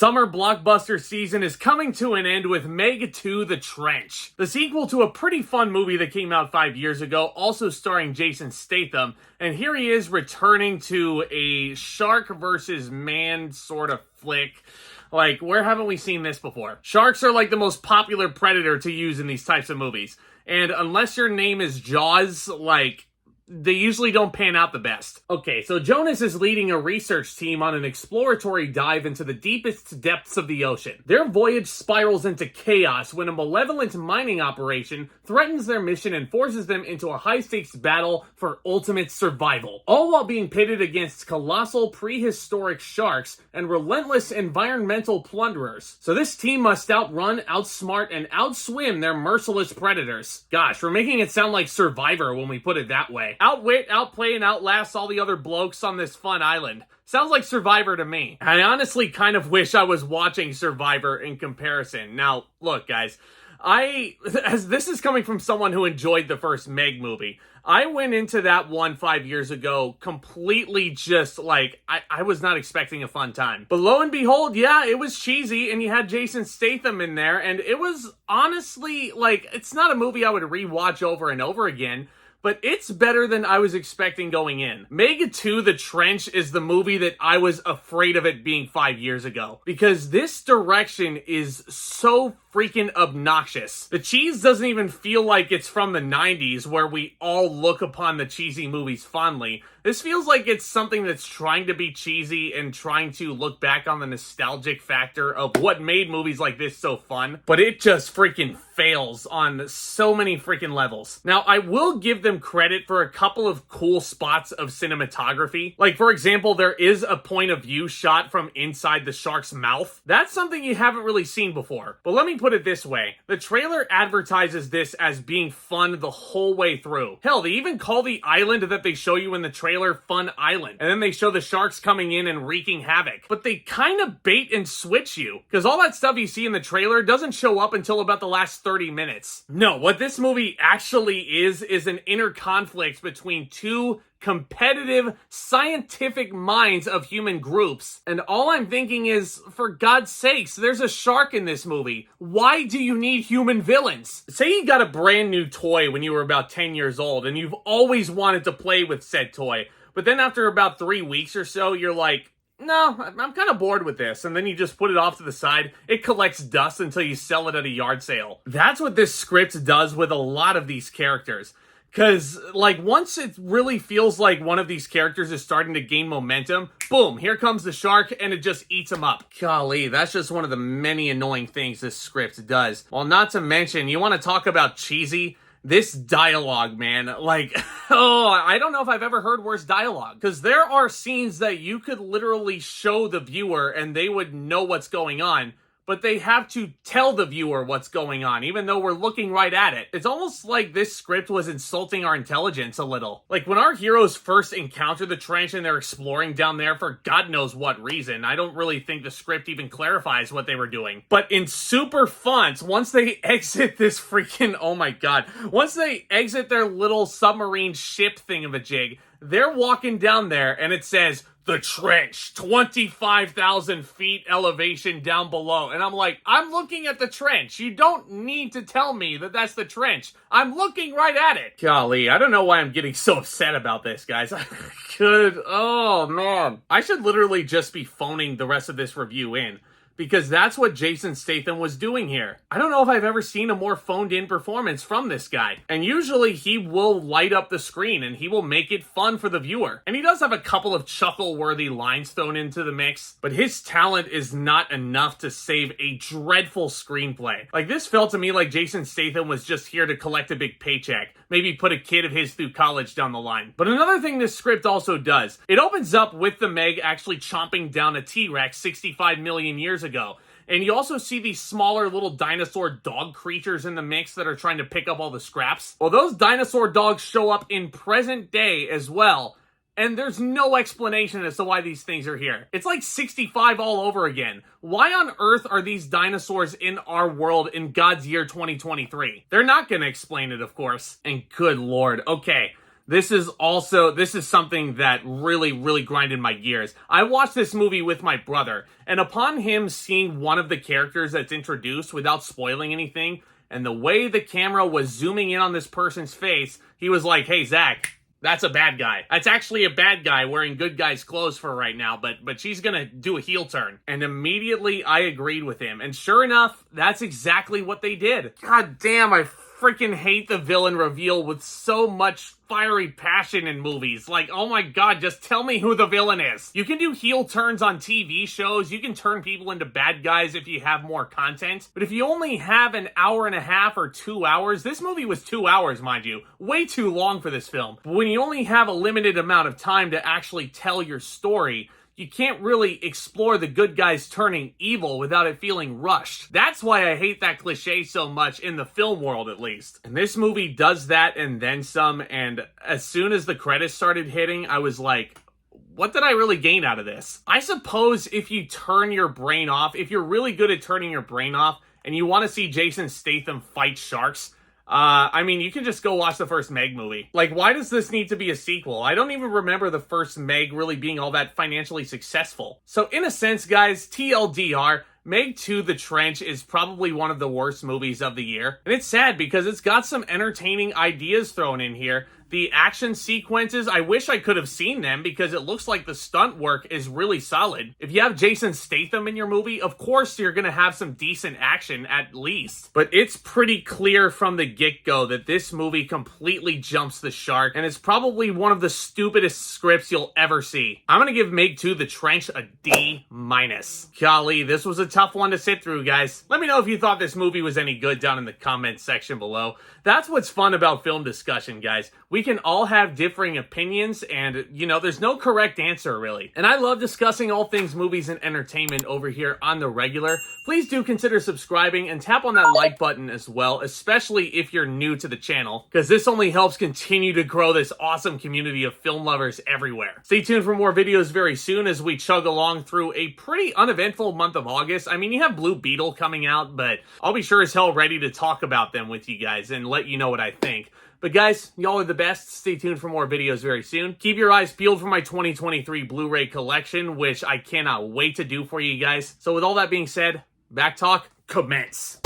summer blockbuster season is coming to an end with Meg 2: The Trench, the sequel to a pretty fun movie that came out 5 years ago, also starring Jason Statham, and here he is returning to a shark versus man sort of flick. Like, where haven't we seen this before? Sharks are like the most popular predator to use in these types of movies, and unless your name is Jaws, like, they usually don't pan out the best. Okay, so Jonas is leading a research team on an exploratory dive into the deepest depths of the ocean. Their voyage spirals into chaos when a malevolent mining operation threatens their mission and forces them into a high-stakes battle for ultimate survival, all while being pitted against colossal prehistoric sharks and relentless environmental plunderers. So this team must outrun, outsmart, and outswim their merciless predators. Gosh, we're making it sound like Survivor when we put it that way. Outwit, outplay, and outlast all the other blokes on this fun island. Sounds like Survivor to me. I honestly kind of wish I was watching Survivor in comparison. Now, look, guys, as this is coming from someone who enjoyed the first Meg movie, I went into that one 5 years ago completely just like, I was not expecting a fun time. But lo and behold, yeah, it was cheesy, and you had Jason Statham in there, and it was honestly, like, it's not a movie I would rewatch over and over again, but it's better than I was expecting going in. Meg 2: The Trench is the movie that I was afraid of it being 5 years ago, because this direction is so freaking obnoxious. The cheese doesn't even feel like it's from the 90s where we all look upon the cheesy movies fondly. This feels like it's something that's trying to be cheesy and trying to look back on the nostalgic factor of what made movies like this so fun, but it just freaking fails on so many freaking levels. Now, I will give them credit for a couple of cool spots of cinematography. Like, for example, there is a point of view shot from inside the shark's mouth. That's something you haven't really seen before. But let me put it this way. The trailer advertises this as being fun the whole way through. Hell, they even call the island that they show you in the trailer Fun Island. And then they show the sharks coming in and wreaking havoc. But they kind of bait and switch you, because all that stuff you see in the trailer doesn't show up until about the last 30 minutes. No, what this movie actually is an inner conflict between two competitive, scientific minds of human groups. And all I'm thinking is, for God's sakes, there's a shark in this movie. Why do you need human villains? Say you got a brand new toy when you were about 10 years old, and you've always wanted to play with said toy, but then after about 3 weeks or so, you're like, no, I'm kind of bored with this. And then you just put it off to the side. It collects dust until you sell it at a yard sale. That's what this script does with a lot of these characters. Because, like, once it really feels like one of these characters is starting to gain momentum, boom, here comes the shark, and it just eats them up. Golly, that's just one of the many annoying things this script does. Well, not to mention, you want to talk about cheesy? This dialogue, man, like, oh, I don't know if I've ever heard worse dialogue. Because there are scenes that you could literally show the viewer and they would know what's going on, but they have to tell the viewer what's going on, even though we're looking right at it. It's almost like this script was insulting our intelligence a little. Like, when our heroes first encounter the trench and they're exploring down there for God knows what reason, I don't really think the script even clarifies what they were doing. But in super fonts, once they exit this freaking, oh my God, once they exit their little submarine ship thingamajig, they're walking down there and it says, "The trench, 25,000 feet elevation down below." And I'm like, I'm looking at the trench. You don't need to tell me that that's the trench. I'm looking right at it. Golly, I don't know why I'm getting so upset about this, guys. Oh man. I should literally just be phoning the rest of this review in, because that's what Jason Statham was doing here. I don't know if I've ever seen a more phoned-in performance from this guy. And usually he will light up the screen and he will make it fun for the viewer. And he does have a couple of chuckle-worthy lines thrown into the mix, but his talent is not enough to save a dreadful screenplay. Like, this felt to me like Jason Statham was just here to collect a big paycheck. Maybe put a kid of his through college down the line. But another thing this script also does, it opens up with the Meg actually chomping down a T-Rex 65 million years ago. And you also see these smaller little dinosaur dog creatures in the mix that are trying to pick up all the scraps. Well, those dinosaur dogs show up in present day as well, and there's no explanation as to why these things are here. It's like 65 all over again. Why on earth are these dinosaurs in our world in God's year 2023? They're not gonna explain it, of course. And good lord, okay. This is something that really grinded my gears. I watched this movie with my brother, and upon him seeing one of the characters that's introduced without spoiling anything, and the way the camera was zooming in on this person's face, he was like, "Hey, Zack, that's a bad guy. That's actually a bad guy wearing good guy's clothes for right now, but she's gonna do a heel turn." And immediately I agreed with him. And sure enough, that's exactly what they did. God damn, I freaking hate the villain reveal with so much fiery passion in movies. Like, oh my god, just tell me who the villain is. You can do heel turns on TV shows, you can turn people into bad guys if you have more content, but if you only have an hour and a half or 2 hours, this movie was 2 hours, mind you, way too long for this film. But when you only have a limited amount of time to actually tell your story, you can't really explore the good guys turning evil without it feeling rushed. That's why I hate that cliche so much in the film world, at least. And this movie does that and then some, and as soon as the credits started hitting, I was like, what did I really gain out of this? I suppose if you turn your brain off, if you're really good at turning your brain off, and you want to see Jason Statham fight sharks, I mean, you can just go watch the first Meg movie. Like, why does this need to be a sequel? I don't even remember the first Meg really being all that financially successful. So in a sense, guys, TLDR, Meg 2 The Trench is probably one of the worst movies of the year. And it's sad because it's got some entertaining ideas thrown in here. The action sequences, I wish I could have seen them because it looks like the stunt work is really solid. If you have Jason Statham in your movie, of course you're going to have some decent action at least. But it's pretty clear from the get-go that this movie completely jumps the shark, and it's probably one of the stupidest scripts you'll ever see. I'm going to give Meg 2 The Trench a D-. Golly, this was a tough one to sit through, guys. Let me know if you thought this movie was any good down in the comments section below. That's what's fun about film discussion, guys. We can all have differing opinions, and, you know, there's no correct answer, really. And I love discussing all things movies and entertainment over here on the regular. Please do consider subscribing and tap on that like button as well, especially if you're new to the channel, because this only helps continue to grow this awesome community of film lovers everywhere. Stay tuned for more videos very soon as we chug along through a pretty uneventful month of August. I mean, you have Blue Beetle coming out, but I'll be sure as hell ready to talk about them with you guys and let you know what I think. But guys, y'all are the best. Stay tuned for more videos very soon. Keep your eyes peeled for my 2023 Blu-ray collection, which I cannot wait to do for you guys. So with all that being said, back talk, commence.